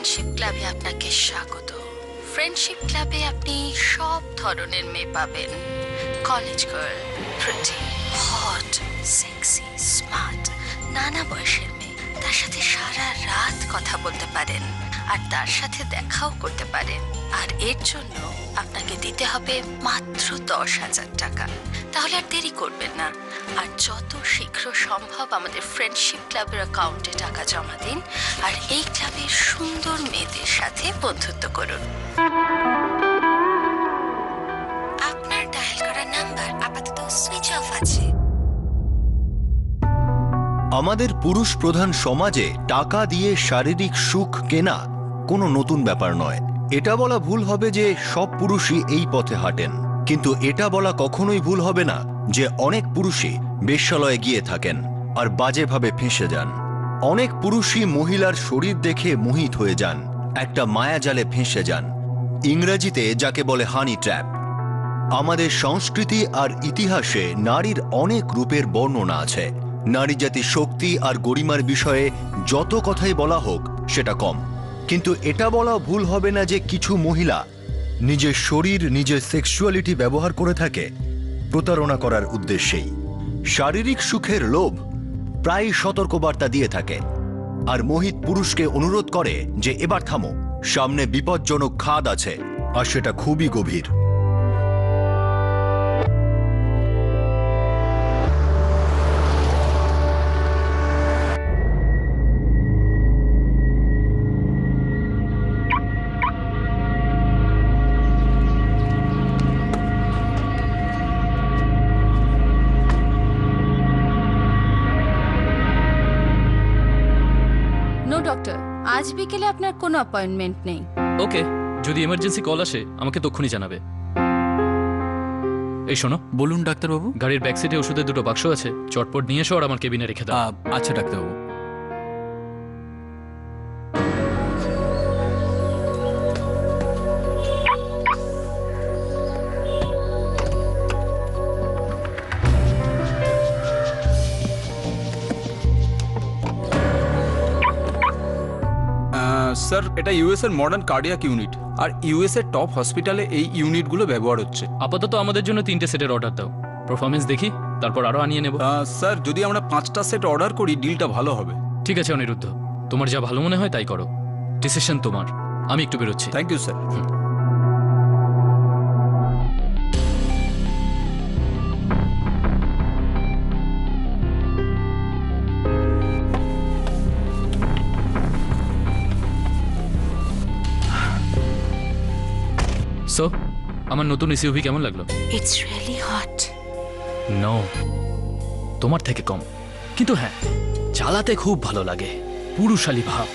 Friendship ক্লাবে আপনাকে স্বাগত। ফ্রেন্ডশিপ ক্লাবে আপনি সব ধরনের মেয়ে পাবেন। College girl, pretty, hot, sexy, smart, নানা বয়সের মেয়ে। তার সাথে সারা রাত কথা বলতে পারেন আর তার সাথে দেখাও করতে পারেন। আর এর জন্য আপনাকে দিতে হবে মাত্র 10,000 টাকা। তাহলে আর দেরি করবেন না, আর যত শীঘ্র সম্ভব আমাদের ফ্রেন্ডশিপ ক্লাবের অ্যাকাউন্টে টাকা জমা দিন আর এই ক্লাবের সুন্দর মেয়েদের সাথে বন্ধুত্ব করুন। আপনার ডায়াল করা নাম্বার আপাতত সুইচ অফ আছে। আমাদের পুরুষ প্রধান সমাজে টাকা দিয়ে শারীরিক সুখ কেনা কোনো নতুন ব্যাপার নয়। এটা বলা ভুল হবে যে সব পুরুষই এই পথে হাঁটেন, কিন্তু এটা বলা কখনোই ভুল হবে না যে অনেক পুরুষই বেশ্যালয়ে গিয়ে থাকেন আর বাজেভাবে ফেঁসে যান। অনেক পুরুষই মহিলার শরীর দেখে মোহিত হয়ে যান, একটা মায়াজালে ফেঁসে যান, ইংরেজিতে যাকে বলে হানি ট্র্যাপ। আমাদের সংস্কৃতি আর ইতিহাসে নারীর অনেক রূপের বর্ণনা আছে। নারী জাতির শক্তি আর গরিমার বিষয়ে যত কথাই বলা হোক সেটা কম, কিন্তু এটা বলা ভুল হবে না যে কিছু মহিলা নিজের শরীর, নিজের সেক্সুয়ালিটি ব্যবহার করে থাকে প্রতারণা করার উদ্দেশ্যেই। শারীরিক সুখের লোভ প্রায় সতর্কবার্তা দিয়ে থাকে আর মোহিত পুরুষকে অনুরোধ করে যে এবার থামো, সামনে বিপজ্জনক খাদ আছে আর সেটা খুবই গভীর। নো ডক্টর, আজ বিকেলে আপনার কোনো অ্যাপয়েন্টমেন্ট নেই। ওকে, যদি এমার্জেন্সি কল আসে আমাকে তক্ষুনি জানাবে। এই শোনো। বলুন ডাক্তারবাবু। গাড়ির ব্যাক সিটে ওষুধের 2টো বাক্স আছে, চটপট নিয়ে এসো আর আমার কেবিনে রেখে দাও। আচ্ছা ডাক্তারবাবু। স্যার, এটা ইউএস এর মডার্ন কার্ডিয়াক ইউনিট, আর ইউএস এর টপ হসপিটালে এই ইউনিটগুলো ব্যবহার হচ্ছে। আপাতত আমাদের জন্য 3টে সেটের অর্ডার দাও, পারফরমেন্স দেখি, তারপর আরো আনিয়ে নেব। স্যার, যদি আমরা 5টা সেট অর্ডার করি ডিলটা ভালো হবে। ঠিক আছে অনিরুদ্ধ, তোমার যা ভালো মনে হয় তাই করো, ডিসিশন তোমার। আমি একটু বেরোচ্ছি। Thank you sir. সো আমার নতুন এসইউভি কেমন লাগলো? It's really hot. নো, তোমার থেকে কম, কিন্তু হ্যাঁ চালাতে খুব ভালো লাগে, পুরুষালী ভাব।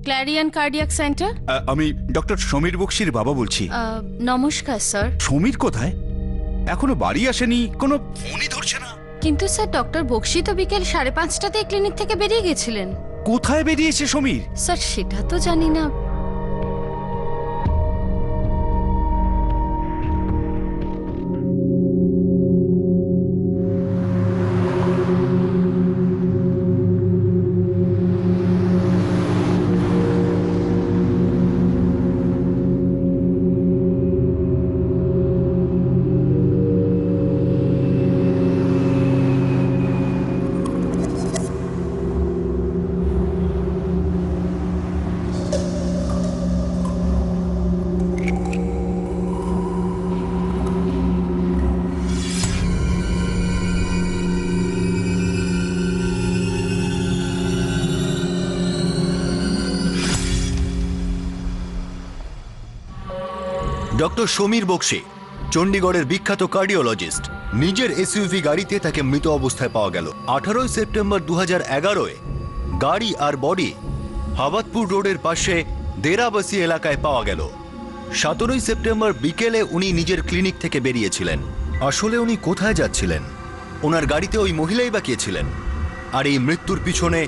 ক্ল্যারিয়ান কার্ডিয়াক সেন্টার। আমি ডক্টর সমীর বক্সির বাবা বলছি। নমস্কার স্যার। সমীর কোথায়? এখনো বাড়ি আসেনি, কোনো ফোনই ধরছে না। কিন্তু স্যার ডক্টর বক্সি তো বিকেল 5:30টাতে ক্লিনিক থেকে বেরিয়ে গেছিলেন। কোথায় বেরিয়েছে সমীর? স্যার সেটা তো জানি না। ডক্টর সমীর বক্সি, চণ্ডীগড়ের বিখ্যাত কার্ডিওলজিস্ট, নিজের এসইউভি গাড়িতে তাকে মৃত অবস্থায় পাওয়া গেল। 18 সেপ্টেম্বর 2011-এ গাড়ি আর বডি হাবাদপুর রোডের পাশে দেরাবাসী এলাকায় পাওয়া গেল। 17 সেপ্টেম্বর বিকেলে উনি নিজের ক্লিনিক থেকে বেরিয়েছিলেন। আসলে উনি কোথায় যাচ্ছিলেন? ওনার গাড়িতে ওই মহিলাই বা কে ছিলেন? আর এই মৃত্যুর পিছনে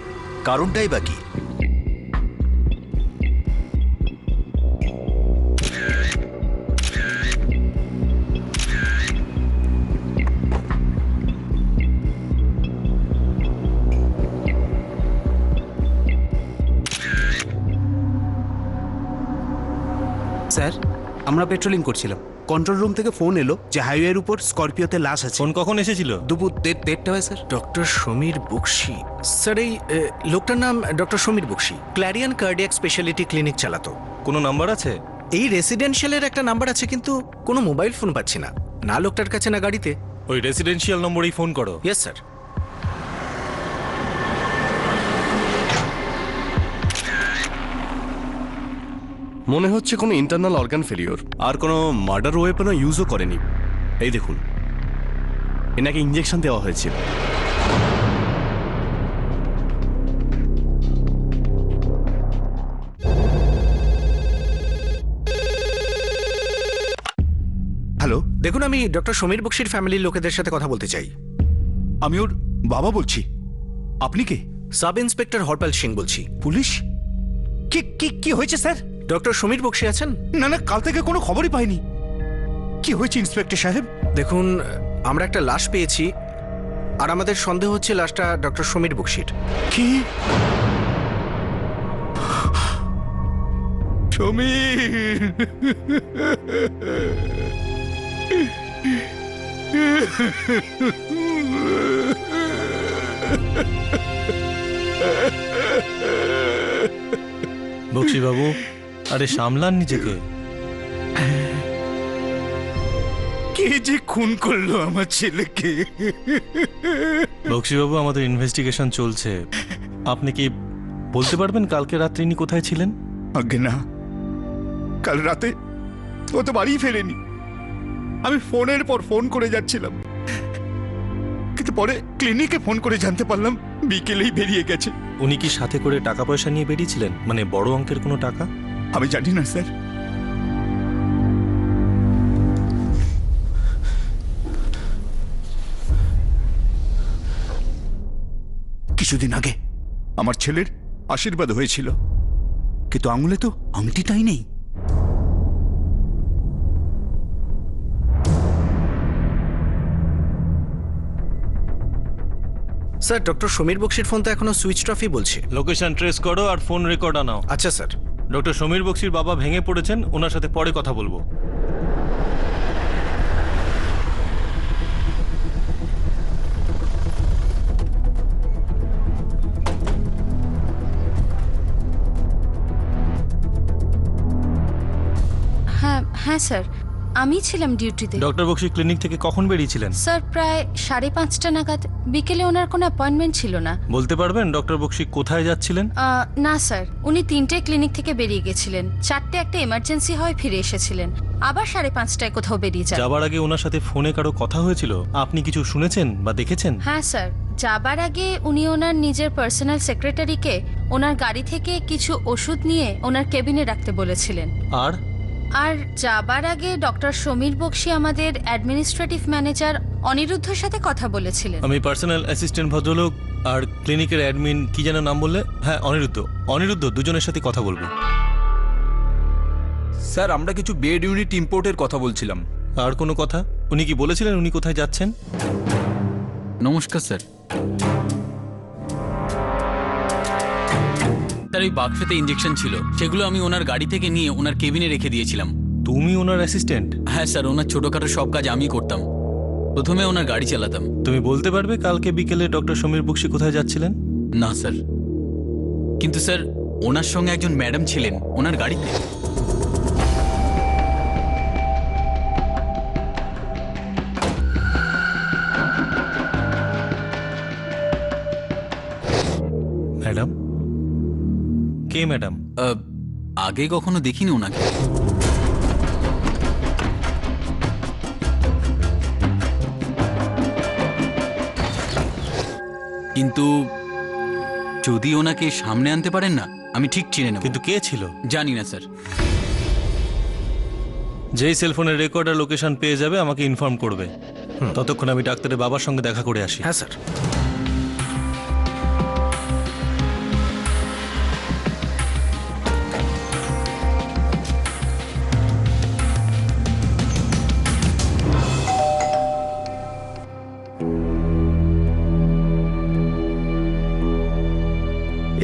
কারণটাই বা কি? স্যার, আমরা পেট্রোলিং করছিলাম। কন্ট্রোল রুম থেকে ফোন এলো যে হাইওয়ের উপর স্করপিওতে লাশ আছে। ফোন কখন এসেছিল? দুপুর 1:30 হয় sir. Doctor Samir Bakshi, sir এই লোকটার নাম doctor Samir Bakshi, Clarion cardiac speciality clinic চালাতো। কোনো নাম্বার আছে? এই রেসিডেন্সিয়ালের একটা নাম্বার আছে, কিন্তু কোনো মোবাইল ফোন পাচ্ছি না, না লোকটার কাছে না গাড়িতে। ওই রেসিডেন্সিয়াল নম্বরেই ফোন করো। Yes sir. মনে হচ্ছে কোনো ইন্টারনাল অর্গান ফেলিওর। আর কোনো মার্ডার ওয়েপনও ইউজও করেনি। এই দেখুন, এনাকে ইঞ্জেকশন দেওয়া হয়েছে। হ্যালো, দেখুন, আমি ডক্টর সমীর বক্সির ফ্যামিলির লোকেদের সাথে কথা বলতে চাই। আমি ওর বাবা বলছি। আপনি কে? সাব ইন্সপেক্টর হরপাল সিং বলছি। পুলিশ? কি কি কি হয়েছে স্যার? ডক্টর সমীর বক্সি আছেন? না না, কাল থেকে কোনো খবরই পাইনি। কি হয়েছে ইন্সপেক্টর সাহেব? দেখুন, আমরা একটা লাশ পেয়েছি, আর আমাদের সন্দেহ হচ্ছে লাশটা ডক্টর সমীর বক্সির। কি? সমীর! বক্সি বাবু, আরে সামলান নিজেকে। কে যে খুন করলো আমার ছেলেকে? বক্সি বাবু, আমাদের ইনভেস্টিগেশন চলছে। আপনি কি বলতে পারবেন কালকে রাত্রে ইনি কোথায় ছিলেন? আজ্ঞে না, কাল রাতে ও তো বাড়ি ফেরেনি। আমি ফোনের পর ফোন করে যাচ্ছিলাম, কিন্তু পরে ক্লিনিকে ফোন করে জানতে পারলাম বিকেলেই বেরিয়ে গেছে। উনি কি সাথে করে টাকা পয়সা নিয়ে বেরিয়েছিলেন, মানে বড় অঙ্কের কোনো টাকা? আমি জানি না স্যার। কিছুদিন আগে আমার ছেলের আশীর্বাদ হয়েছিল, কিন্তু আঙুলে তো আংটিটাই নেই। স্যার, ডক্টর সমীর বক্সির ফোন তো এখনো সুইচ অফই বলছে। লোকেশন ট্রেস করো আর ফোন রেকর্ড আনাও। আচ্ছা স্যার। ডক্টর সমীর বক্সির বাবা ভেঙে পড়েছেন, ওনার সাথে পরে কথা বলবো। হ্যাঁ হ্যাঁ স্যার, আমি ছিলাম ডিউটিতে। ডক্টর বক্সি ক্লিনিক থেকে কখন বেরিয়েছিলেন? স্যার, প্রায় 5:30 নাগাদ। বিকেলে ওনার কোনো অ্যাপয়েন্টমেন্ট ছিল না। বলতে পারবেন ডক্টর বক্সি কোথায় যাচ্ছিলেন? না স্যার, উনি 3টে ক্লিনিক থেকে বেরিয়ে গেছিলেন, 4টে একটা এমার্জেন্সি হয় ফিরে এসেছিলেন, আবার 5:30টায় কোথাও বেরিয়ে যান। যাবার আগে ওনার সাথে ফোনে কারো কথা হয়েছিল? আপনি কিছু শুনেছেন বা দেখেছেন? হ্যাঁ স্যার, যাবার আগে উনি ওনার নিজের পার্সোনাল সেক্রেটারিকে ওনার গাড়ি থেকে কিছু ওষুধ নিয়ে ওনার কেবিনে রাখতে বলেছিলেন। আর যাবার আগে ডক্টর সমীর বক্সি আমাদের অ্যাডমিনিস্ট্রেটিভ ম্যানেজার অনিরুদ্ধর সাথে কথা বলেছিলেন। আমি পার্সোনাল অ্যাসিস্ট্যান্ট ভদ্রলোক আর ক্লিনিকের অ্যাডমিন কি যেন নাম বললে? হ্যাঁ, অনিরুদ্ধ দুজনের সাথে কথা বলবো। স্যার, আমরা কিছু বেড ইউনিট ইম্পোর্টের কথা বলছিলাম। আর কোনো কথা? উনি কি বলেছিলেন উনি কোথায় যাচ্ছেন? নমস্কার স্যার। তার ওই বাক্সতে ইঞ্জেকশন ছিল, সেগুলো আমি ওনার গাড়ি থেকে নিয়ে ওনার কেবিনে রেখে দিয়েছিলাম। তুমি ওনার অ্যাসিস্ট্যান্ট? হ্যাঁ স্যার, ওনার ছোটখাটো সব কাজ আমি করতাম। প্রথমে ওনার গাড়ি চালাতাম। তুমি বলতে পারবে কালকে বিকেলে ডক্টর সমীর বক্সি কোথায় যাচ্ছিলেন? না স্যার, কিন্তু স্যার ওনার সঙ্গে একজন ম্যাডাম ছিলেন ওনার গাড়িতে। ম্যাডাম? কে ম্যাডাম? আগে কখনো দেখিনি ওনাকে। কিন্তু যদি ওনাকে সামনে আনতে পারেন না, আমি ঠিক চিনে নেব। কিন্তু কে ছিল? জানি না স্যার। যেই সেলফোনের রেকর্ড আর লোকেশন পেয়ে যাবে আমাকে ইনফর্ম করবে। ততক্ষণ আমি ডাক্তারের বাবার সঙ্গে দেখা করে আসি। হ্যাঁ স্যার।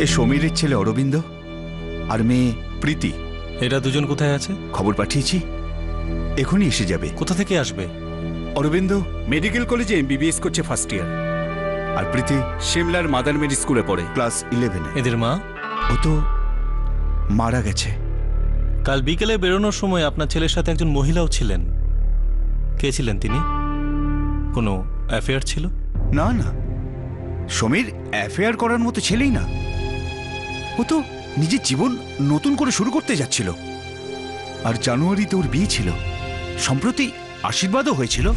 এ সমীরের ছেলে অরবিন্দ আর মেয়ে প্রীতি। এরা দুজন কোথায় আছে? খবর পাঠিয়েছি, এখনই এসে যাবে। কোথা থেকে আসবে? অরবিন্দ মেডিকেল কলেজে এমবিবিএস করছে ফার্স্ট ইয়ার, আর প্রীতি সিমলার মাদার মেরি স্কুলে পড়ে ক্লাস 11-এ। এদের মা? ও তো মারা গেছে। কাল বিকেলে বেরোনোর সময় আপনার ছেলের সাথে একজন মহিলাও ছিলেন। কে ছিলেন তিনি? কোনো অ্যাফেয়ার ছিল? না না, সমীর অ্যাফেয়ার করার মতো ছেলেই না। ও তো নিজের জীবন নতুন করে শুরু করতে যাচ্ছিল। আর জানুয়ারিতে ওর বিয়ে ছিল, সম্প্রতি আশীর্বাদও হয়েছিল।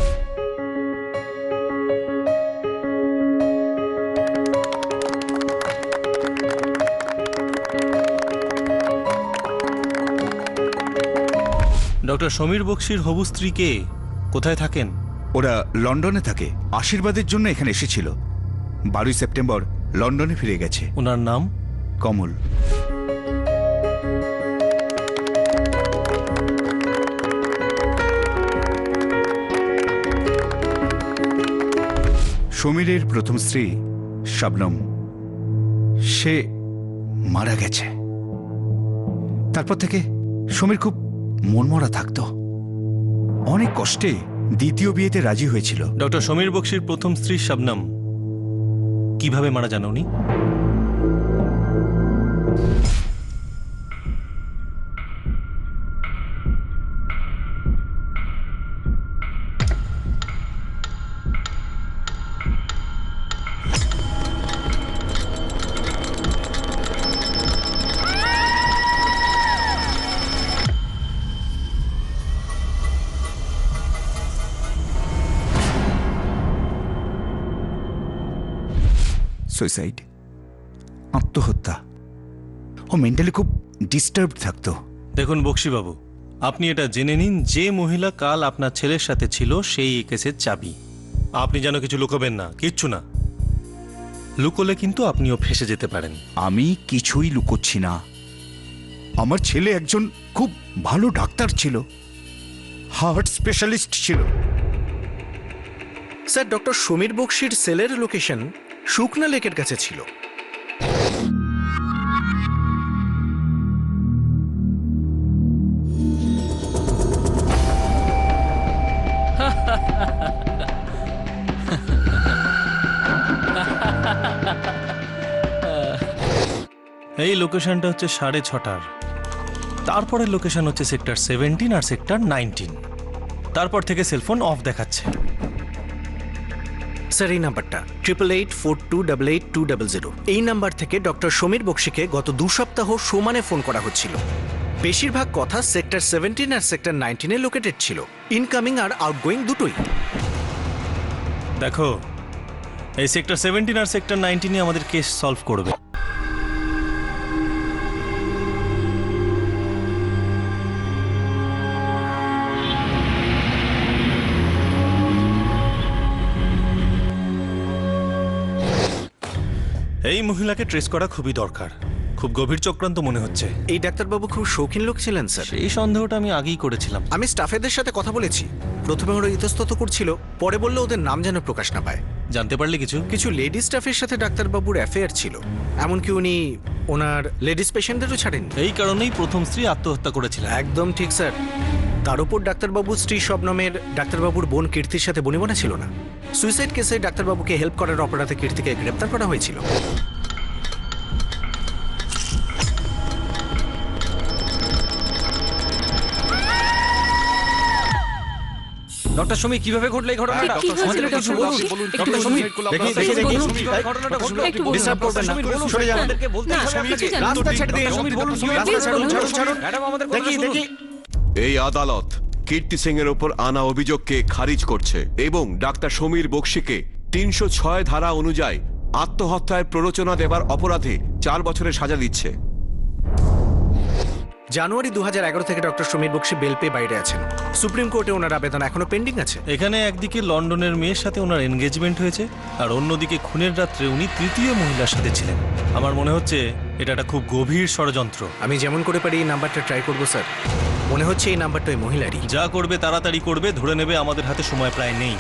ডক্টর সমীর বক্সির হবু স্ত্রী কে? কোথায় থাকেন? ওরা লন্ডনে থাকে, আশীর্বাদের জন্য এখানে এসেছিল। 12 সেপ্টেম্বর লন্ডনে ফিরে গেছে। ওনার নাম? কমল। সমীরের প্রথম স্ত্রী শবনম, সে মারা গেছে। তারপর থেকে সমীর খুব মনমরা থাকতো। অনেক কষ্টে দ্বিতীয় বিয়েতে রাজি হয়েছিল। ডক্টর সমীর বক্সির প্রথম স্ত্রী শবনম কিভাবে মারা যান উনি? সুইসাইড, আত্মহত্যা। ও মেন্টালি খুব ডিস্টার্ব থাকতো। দেখুন বক্সিবাবু, আপনি এটা জেনে নিন যে মহিলা কাল আপনার ছেলের সাথে ছিল সেই এই কেসের চাবি। আপনি যেন কিছু লুকোবেন না, কিচ্ছু না। লুকোলে কিন্তু আপনিও ফেঁসে যেতে পারেন। আমি কিছুই লুকোচ্ছি না। আমার ছেলে একজন খুব ভালো ডাক্তার ছিল, হার্ট স্পেশালিস্ট ছিল। স্যার, ডক্টর সমীর বক্সির সেলের লোকেশন শুকনা লেকের কাছে ছিল। এই লোকেশনটা হচ্ছে 6:30টার। তারপরের লোকেশন হচ্ছে সেক্টর 17 আর সেক্টর 19। তারপর থেকে সেলফোন অফ দেখাচ্ছে। স্যার, এই নাম্বারটা 8884288200, এই নাম্বার থেকে ডক্টর সমীর বক্সিকে গত 2 সপ্তাহ সমানে ফোন করা হচ্ছিল। বেশিরভাগ কথা সেক্টর 17 আর সেক্টর 19-এ লোকেটেড ছিল। ইনকামিং আর আউটগোয়িং দুটোই। দেখো, এই সেক্টর 17 আর সেক্টর 19-ই আমাদের কেস সলভ করবে। এই মহিলাকে ট্রেস করা খুবই দরকার। খুব গভীর চক্রান্ত মনে হচ্ছে। এই ডাক্তারবাবু খুব শৌখিন লোক ছিলেন স্যার। এই সন্দেহটা আমি আগেই করেছিলাম। আমি স্টাফেদের সাথে কথা বলেছি। প্রথমে ওরা ইতস্তত করছিল, পরে বললো ওদের নাম যেন প্রকাশ না পায়। জানতে পারলে কিছু? কিছু লেডি স্টাফের সাথে ডাক্তারবাবুর অ্যাফেয়ার ছিল, এমনকি উনি ওনার লেডিস পেশেন্টদেরও ছাড়েন। এই কারণেই প্রথম স্ত্রী আত্মহত্যা করেছিলেন। একদম ঠিক স্যার। তার উপর ডাক্তারবাবুর স্ত্রী শবনমের ডাক্তারবাবুর বোন কীর্তির সাথে বনিবনা ছিল না। সুইসাইড কেসে ডাক্তারবাবুকে হেল্প করার অপরাধে কীর্তিকে গ্রেপ্তার করা হয়েছিল। ডক্টর সমীর, কিভাবে ঘটলো এই ঘটনাটা? এই আদালত কীর্তি সিং এর উপর আনা অভিযোগকে খারিজ করছে এবং ডাক্তার সমীর বক্সিকে 306 ধারা অনুযায়ী আত্মহত্যায় প্ররোচনা দেবার অপরাধে 4 বছরের সাজা দিচ্ছে। জানুয়ারি 2011 থেকে ডক্টর সমীর বক্সি বেল পেয়ে বাইরে আছেন। সুপ্রিম কোর্টে ওনার আবেদন এখনো পেন্ডিং আছে। এখানে একদিকে লন্ডনের মেয়ের সাথে ওনার এনগেজমেন্ট হয়েছে, আর অন্যদিকে খুনের রাত্রে উনি তৃতীয় মহিলার সাথে ছিলেন। আমার মনে হচ্ছে এটা একটা খুব গভীর ষড়যন্ত্র। আমি যেমন করে পারি এই নাম্বারটা ট্রাই করবো স্যার। মনে হচ্ছে এই নাম্বারটা ওই মহিলারই। যা করবে তাড়াতাড়ি করবে, ধরে নেবে আমাদের হাতে সময় প্রায় নেই।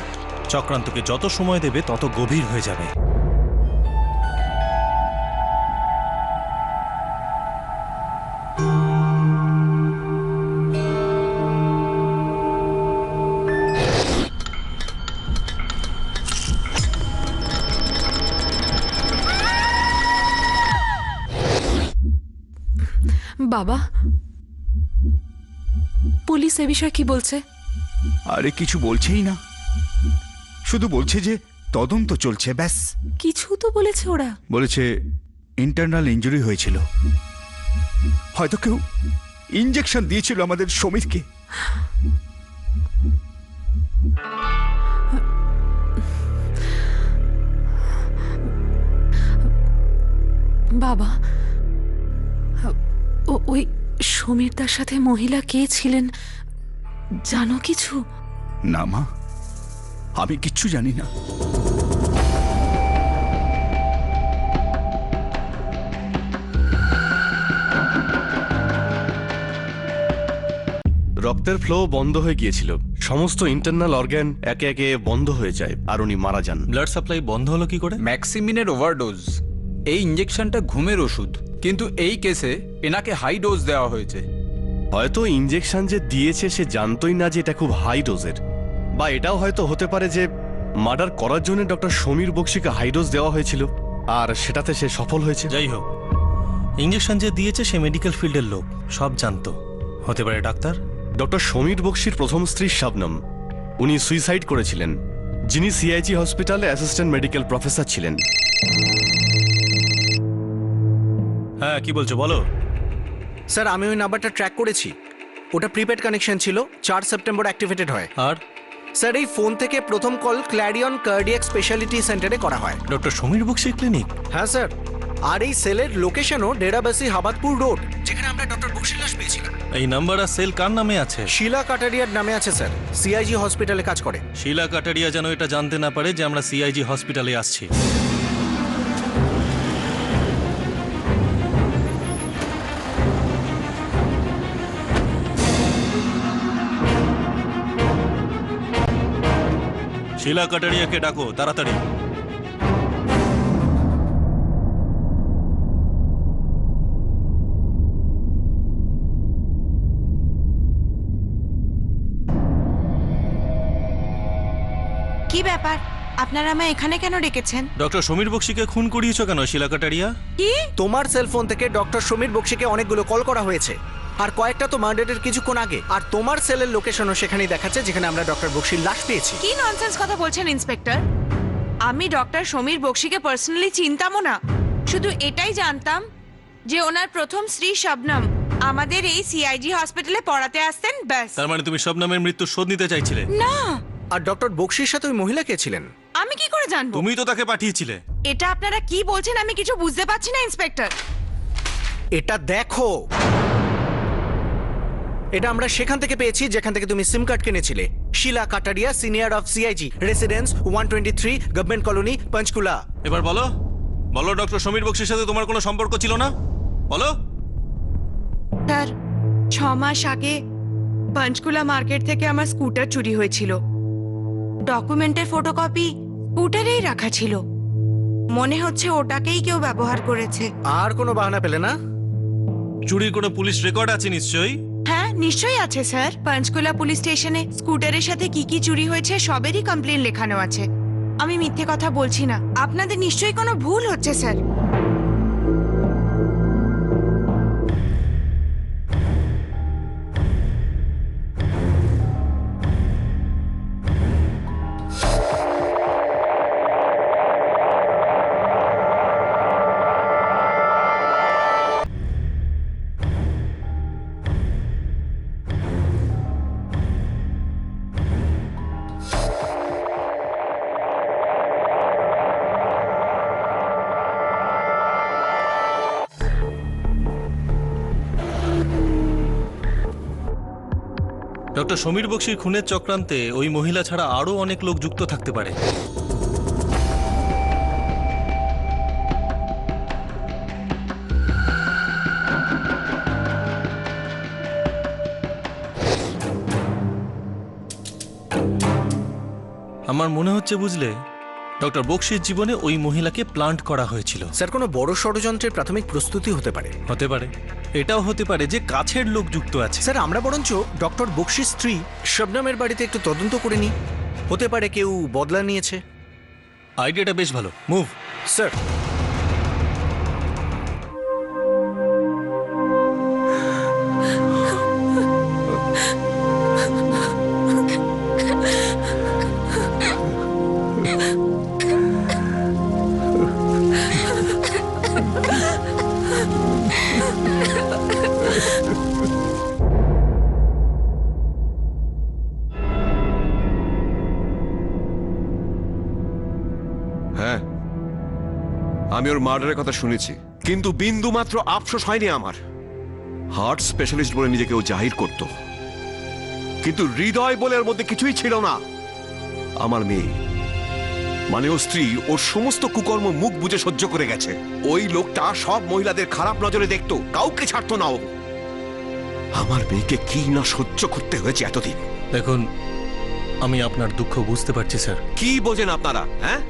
চক্রান্তকে যত সময় দেবে তত গভীর হয়ে যাবে। বাবা, পুলিশ এ বিষয়ে কি বলছে? আরে কিছু বলছেই না, শুধু বলছে যে তদন্ত চলছে, ব্যাস। কিছু তো বলেছে ওরা। বলেছে ইন্টারনাল ইনজুরি হয়েছিল, হয়তো কেউ ইঞ্জেকশন দিয়েছিল আমাদের সমীরকে। বাবা, ওই সমীর দার সাথে মহিলা কে ছিলেন জানো কিছু? না মা, আমি কিচ্ছু জানি না। রক্তের ফ্লো বন্ধ হয়ে গিয়েছিল, সমস্ত ইন্টারনাল অর্গান একে একে বন্ধ হয়ে যায় আর উনি মারা যান। ব্লাড সাপ্লাই বন্ধ হলো কি করে? ম্যাক্সিমিনের ওভারডোজ। এই ইঞ্জেকশনটা ঘুমের ওষুধ, কিন্তু এই কেসে এনাকে হাই ডোজ দেওয়া হয়েছে। হয়তো ইঞ্জেকশন যে দিয়েছে সে জানতোই না যে এটা খুব হাই ডোজের, বা এটাও হয়তো হতে পারে যে মার্ডার করার জন্য ডক্টর সমীর বক্সিকে হাই ডোজ দেওয়া হয়েছিল আর সেটাতে সে সফল হয়েছে। যাই হোক, ইঞ্জেকশন যে দিয়েছে সে মেডিকেল ফিল্ডের লোক, সব জানতো। হতে পারে ডাক্তার। ডক্টর সমীর বক্সির প্রথম স্ত্রী শাবনম, উনি সুইসাইড করেছিলেন, যিনি সিআইজি হসপিটালে অ্যাসিস্ট্যান্ট মেডিকেল প্রফেসর ছিলেন। হ্যাঁ, কি বলছো বলো। স্যার, আমি ওই নাম্বারটা ট্র্যাক করেছি। ওটা প্রিপেড কানেকশন ছিল, 4 সেপ্টেম্বর অ্যাক্টিভেটেড হয়। আর স্যার, এই ফোন থেকে প্রথম কল ক্ল্যারিয়ন কার্ডিয়াক স্পেশালিটি সেন্টারে করা হয়। ডক্টর সমীর বক্সির ক্লিনিক? হ্যাঁ স্যার, আর এই সেলের লোকেশনও ডেরাবাসি হাবাদপুর রোড, যেখানে আমরা ডক্টর বক্সির লাশ পেয়েছিলাম। এই নাম্বার আর সেল কার নামে আছে? শিলা কাটারিয়ার নামে আছে স্যার, সিআইজি হসপিটালে কাজ করে। শিলা কাটারিয়া যেন এটা জানতে না পারে যে আমরা সিআইজি হসপিটালে আসছি। শিলা কাটারিয়াকে ডাকো তাড়াতাড়ি। কি ব্যাপার, আপনারা আমায় এখানে কেন ডেকেছেন? ডক্টর সমীর বক্সিকে খুন করিয়েছো কেন শিলা কাটারিয়া? কি? তোমার সেলফোন থেকে ডক্টর সমীর বক্সিকে অনেকগুলো কল করা হয়েছে, আর কয়েকটা তো মার্ডারের কিছুক্ষণ আগে। আর তোমার সেলের লোকেশনও সেখানেই দেখাচ্ছে যেখানে আমরা ডক্টর বক্সির লাশ পেয়েছি। কি ননসেন্স কথা বলছেন ইন্সপেক্টর? আমি ডক্টর সমীর বক্সিকে পার্সোনালি চিনতামও না, শুধু এটাই জানতাম যে ওনার প্রথম স্ত্রী শবনম আমাদের এই সিআইজি হসপিটালে পড়াতে আসতেন, ব্যাস। তার মানে তুমি শবনমের মৃত্যুর শোধ নিতে চাইছিলে? না। আর ডক্টর বক্সির সাথে ওই মহিলা কে ছিলেন? আমি কি করে জানবো? তুমি তো তাকে পাঠিয়েছিলে। এটা আপনারা কি বলছেন আমি কিছু বুঝতে পারছি না ইন্সপেক্টর। এটা দেখো, এটা আমরা সেখান থেকে পেয়েছি যেখান থেকে তুমি সিম কার্ড কিনেছিলে। Sheela Kataria, senior of CIG, residence 123 government colony, Panchkula. এবার বলো, বলো ডক্টর সমীর বক্সির সাথে তোমার কোনো সম্পর্ক ছিল না? বলো। স্যার, 6 মাস আগে পঞ্চকুলা মার্কেট থেকে আমার স্কুটার চুরি হয়েছিল। ডকুমেন্টের ফটোকপি স্কুটারেই রাখা ছিল। মনে হচ্ছে ওটাকেই কেউ ব্যবহার করেছে। আর কোনো বাহানা পেলে না? চুরির কোনো পুলিশ রেকর্ড আছে নিশ্চয়ই? হ্যাঁ, নিশ্চয়ই আছে স্যার। পঞ্চকুলা পুলিশ স্টেশনে স্কুটারের সাথে কি কি চুরি হয়েছে সবেরই কমপ্লেন লেখানো আছে। আমি মিথ্যে কথা বলছি না, আপনাদের নিশ্চয়ই কোনো ভুল হচ্ছে স্যার। ডক্টর সমীর বক্সির খুনের চক্রান্তে ওই মহিলা ছাড়া আরও অনেক লোক যুক্ত থাকতে পারে। আমার মনে হচ্ছে বুঝলে, ডক্টর বক্সির জীবনে ওই মহিলাকে প্লান্ট করা হয়েছিল। স্যার, কোনো বড় ষড়যন্ত্রের প্রাথমিক প্রস্তুতি হতে পারে। হতে পারে, এটাও হতে পারে যে কাছের লোক যুক্ত আছে। স্যার, আমরা বরঞ্চ ডক্টর বক্সির স্ত্রী শবনমের বাড়িতে একটু তদন্ত করে নিই। হতে পারে কেউ বদলা নিয়েছে। আইডিয়াটা বেশ ভালো। Move sir. হ্যাঁ, আমি ওর মার্ডারের কথা শুনেছি, কিন্তু বিন্দু মাত্র আফসোস হয়নি আমার। হার্ট স্পেশালিস্ট বলে নিজেকে ও জাহির করত, কিন্তু হৃদয় বলে ওর মধ্যে কিছুই ছিল না। আমার মেয়ে মানে ওর স্ত্রী ওর সমস্ত কুকর্ম মুখ বুজে সহ্য করে গেছে। ওই লোকটা সব মহিলাদের খারাপ নজরে দেখতো, কাউকে ছাড়তো না ও। আমার মেয়েকে কি না সহ্য করতে হয়েছে এতদিন। দেখুন, আমি আপনার দুঃখ বুঝতে পারছি স্যার। কি বোঝেন আপনারা? হ্যাঁ,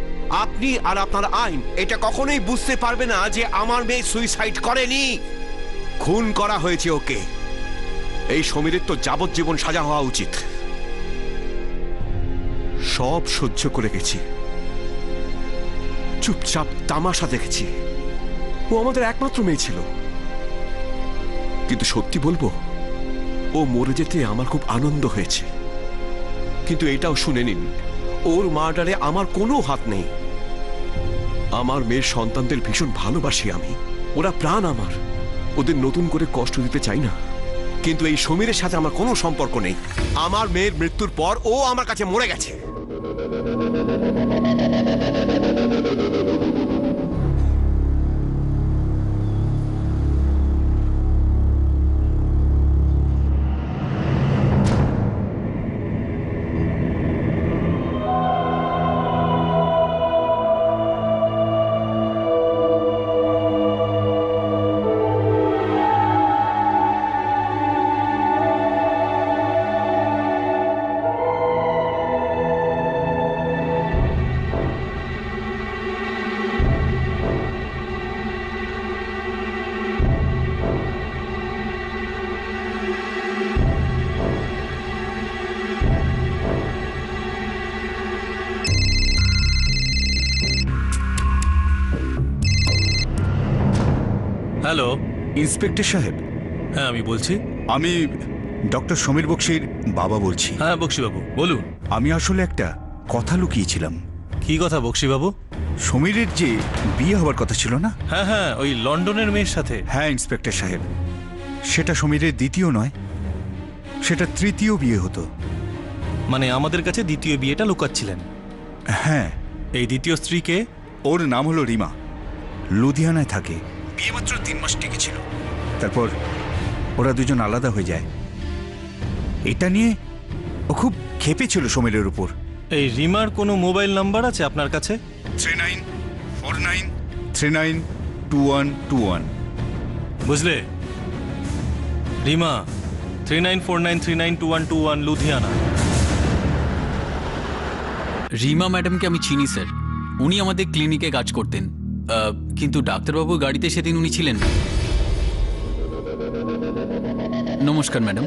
আপনি আর আপনার আইন এটা কখনোই বুঝতে পারবে না যে আমার মেয়ে সুইসাইড করেনি, খুন করা হয়েছে ওকে। এই সমীরের তো যাবজ্জীবন সাজা হওয়া উচিত। সব সহ্য করে গেছি, চুপচাপ তামাশা দেখেছি। ও আমাদের একমাত্র মেয়ে ছিল, কিন্তু সত্যি বলবো, ও মরে যেতে আমার খুব আনন্দ হয়েছে। কিন্তু এটাও শুনে নিন, ওর মার্ডারে আমার কোনো হাত নেই। আমার মেয়ের সন্তানদের ভীষণ ভালোবাসি আমি, ওরা প্রাণ আমার। ওদের নতুন করে কষ্ট দিতে চাই না, কিন্তু এই সমীরের সাথে আমার কোনো সম্পর্ক নেই। আমার মেয়ের মৃত্যুর পর ও আমার কাছে মরে গেছে। হ্যালো, ইন্সপেক্টর সাহেব। হ্যাঁ, আমি বলছি। আমি ডক্টর সমীর বক্সির বাবা বলছি। হ্যাঁ বক্সিবাবু, বলুন। আমি আসলে একটা কথা লুকিয়েছিলাম। কি কথা বক্সিবাবু? সমীরের যে বিয়ে হওয়ার কথা ছিল না? হ্যাঁ হ্যাঁ, ওই লন্ডনের মেয়ের সাথে। হ্যাঁ ইন্সপেক্টর সাহেব, সেটা সমীরের দ্বিতীয় নয়, সেটা তৃতীয় বিয়ে হতো। মানে আমাদের কাছে দ্বিতীয় বিয়েটা লুকাচ্ছিলেন? হ্যাঁ। এই দ্বিতীয় স্ত্রীকে? ওর নাম হলো রিমা, লুধিয়ানায় থাকে। বিয়ে মাত্র 3 মাস টিকেছিল, তারপর ওরা দুজন আলাদা হয়ে যায়। এটা নিয়ে ও খুব ক্ষেপে ছিল সমীরের উপর। এই রিমার কোনো মোবাইল নাম্বার আছে আপনার কাছে? 3949392121। বুঝলে, রিমা 3949392121, লুধিয়ানা। রিমা ম্যাডামকে আমি চিনি স্যার, উনি আমাদের ক্লিনিকে কাজ করতেন, কিন্তু ডাক্তারবাবুর গাড়িতে সেদিন উনি ছিলেন। নমস্কার ম্যাডাম।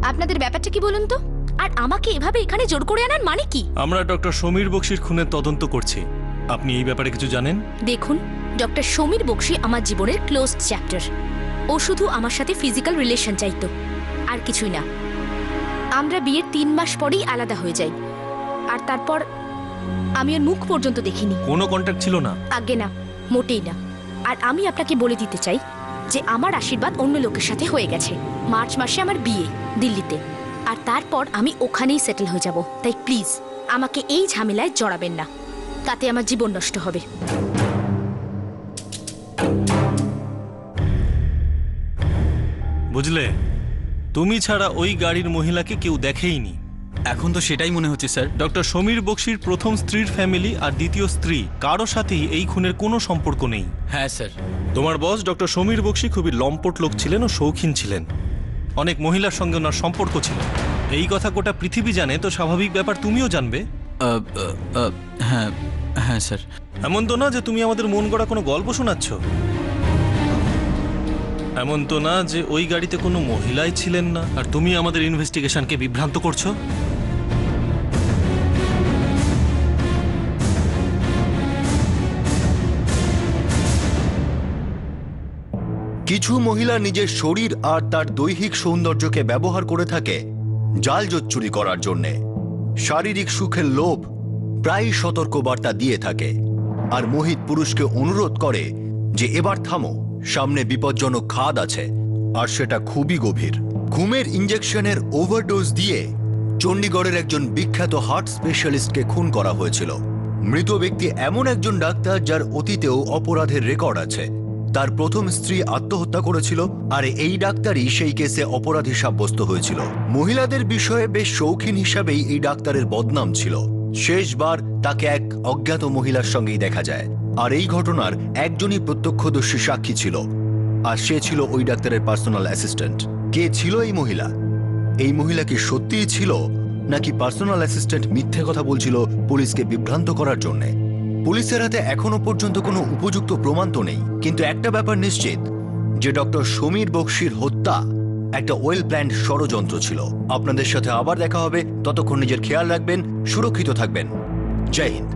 আপনাদের ব্যাপারটা কি বলুন তো? আর আমাকে এভাবে এখানে জোর করে আনার মানে কি? আমরা ডক্টর সমীর বক্সির খুনের তদন্ত করছি। আপনি এই ব্যাপারে কিছু জানেন? দেখুন, ডক্টর সমীর বক্সি আমার জীবনের ক্লোজড চ্যাপ্টার। ও শুধু আমার সাথে ফিজিক্যাল রিলেশন চাইতো, আর কিছুই না। আমরা বিয়ের 3 মাস পরেই আলাদা হয়ে যাই, আর তারপর আমি ওর মুখ পর্যন্ত দেখিনি। কোনো কন্ট্যাক্ট ছিল না? আগে না, মোটেই না। আর আমি আপনাকে বলে দিতে চাই যে আমার আশীর্বাদ অন্য লোকের সাথে হয়ে গেছে। মার্চ মাসে আমার বিয়ে দিল্লিতে, আর তারপর আমি ওখানেই সেটেল হয়ে যাব। তাই প্লিজ আমাকে এই ঝামেলায় জড়াবেন না, তাতে আমার জীবন নষ্ট হবে। বুঝলে, তুমি ছাড়া ওই গাড়ির মহিলাকে কেউ দেখেইনি। এখন তো সেটাই মনে হচ্ছে স্যার। ডক্টর সমীর বক্সির প্রথম স্ত্রীর ফ্যামিলি আর দ্বিতীয় স্ত্রী কারো সাথেই এই খুনের কোনো সম্পর্ক নেই। হ্যাঁ স্যার। তোমার বস ডক্টর সমীর বক্সি খুবই লম্পট লোক ছিলেন ও শৌখিন ছিলেন। অনেক মহিলার সঙ্গে ওনার সম্পর্ক ছিল। এই কথা গোটা পৃথিবী জানে, তো স্বাভাবিক ব্যাপার তুমিও জানবে। হ্যাঁ হ্যাঁ স্যার। এমন তো না যে তুমি আমাদের মন গড়া কোনো গল্প শোনাচ্ছ। এমন তো না যে ওই গাড়িতে কোনো মহিলাই ছিলেন না আর তুমি আমাদের ইনভেস্টিগেশনকে বিভ্রান্ত করছো। কিছু মহিলা নিজের শরীর আর তার দৈহিক সৌন্দর্যকে ব্যবহার করে থাকে জাল জোচ্চুরি করার জন্যে। শারীরিক সুখের লোভ প্রায়ই সতর্কবার্তা দিয়ে থাকে, আর মোহিত পুরুষকে অনুরোধ করে যে এবার থামো, সামনে বিপজ্জনক খাদ আছে, আর সেটা খুবই গভীর। ঘুমের ইঞ্জেকশনের ওভারডোজ দিয়ে চণ্ডীগড়ের একজন বিখ্যাত হার্ট স্পেশালিস্টকে খুন করা হয়েছিল। মৃত ব্যক্তি এমন একজন ডাক্তার যার অতীতেও অপরাধের রেকর্ড আছে। তার প্রথম স্ত্রী আত্মহত্যা করেছিল, আর এই ডাক্তারই সেই কেসে অপরাধী সাব্যস্ত হয়েছিল। মহিলাদের বিষয়ে বেশ শৌখিন হিসাবেই এই ডাক্তারের বদনাম ছিল। শেষবার তাকে এক অজ্ঞাত মহিলার সঙ্গেই দেখা যায়, আর এই ঘটনার একজনই প্রত্যক্ষদর্শী সাক্ষী ছিল, আর সে ছিল ওই ডাক্তারের পার্সোনাল অ্যাসিস্ট্যান্ট। কে ছিল এই মহিলা? এই মহিলা কি সত্যিই ছিল, নাকি পার্সোনাল অ্যাসিস্ট্যান্ট মিথ্যে কথা বলছিল পুলিশকে বিভ্রান্ত করার জন্যে? পুলিশের হাতে এখনো পর্যন্ত কোনো উপযুক্ত প্রমাণ তো নেই, কিন্তু একটা ব্যাপার নিশ্চিত যে ডক্টর সমীর বক্সির হত্যা একটা ওয়েল প্ল্যান্ড ষড়যন্ত্র ছিল। আপনাদের সাথে আবার দেখা হবে, ততক্ষণ নিজের খেয়াল রাখবেন, সুরক্ষিত থাকবেন। জয় হিন্দ।